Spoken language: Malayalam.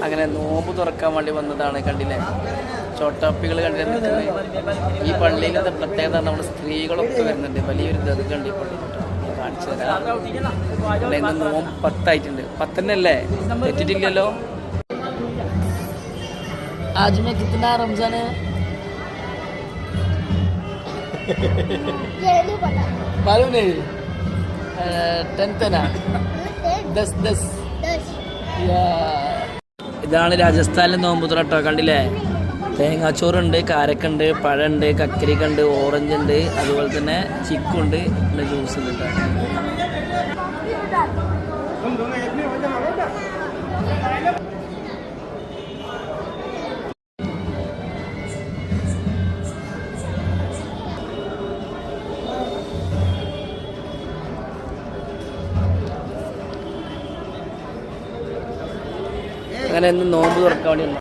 അങ്ങനെ നോമ്പ് തുറക്കാൻ വേണ്ടി വന്നതാണ്. കണ്ടില്ലേ, ചോട്ടാപ്പികൾ കണ്ടിട്ടുണ്ട്. ഈ പള്ളിയിലത്തെ പ്രത്യേകത നമ്മുടെ സ്ത്രീകളൊക്കെ വരുന്നുണ്ട്. വലിയൊരു ദർഗുണ്ട് ഈ പള്ളിയിൽ. കാണിച്ചു തരാം. ഇന്ന് നോമ്പ് 10 ആയിട്ടുണ്ട്. 10 തന്നെയല്ലേ, തെറ്റിട്ടില്ലല്ലോ. आज में कितना रमजान है ये नहीं पता। मालूम नहीं। 10 ना 10 ഇതാണ് രാജസ്ഥാനിലെ നോമ്പുതുറ കേട്ടോ. കണ്ടില്ലേ, തേങ്ങാച്ചോറുണ്ട്, കാരക്കുണ്ട്, പഴമുണ്ട്, കക്കരിക്കുണ്ട്, ഓറഞ്ച് ഉണ്ട്, അതുപോലെ തന്നെ ചിക്കുണ്ട്, പിന്നെ ജ്യൂസ് ഉണ്ട് കേട്ടോ. അങ്ങനെ ഇന്ന് നോമ്പ് തുറക്കാൻ വേണ്ടി വന്നു.